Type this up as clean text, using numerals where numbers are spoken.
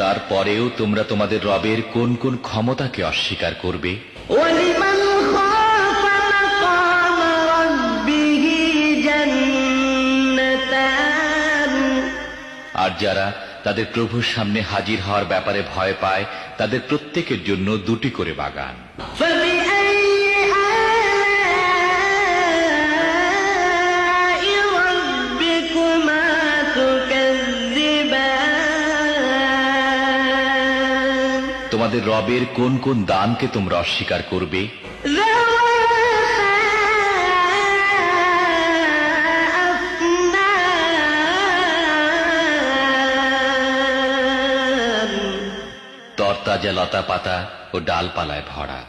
তারপরেও তোমরা তোমাদের রবের কোন কোন ক্ষমতাকে অস্বীকার করবে? আর যারা তাদের প্রভুর সামনে হাজির হওয়ার ব্যাপারে ভয় পায় তাদের প্রত্যেকের জন্য দুটি করে বাগান। তোমাদের রবের কোন কোন দানকে তোমরা অস্বীকার করবে? তরতাজা লতা পাতা ও ডালপালায় ভরা।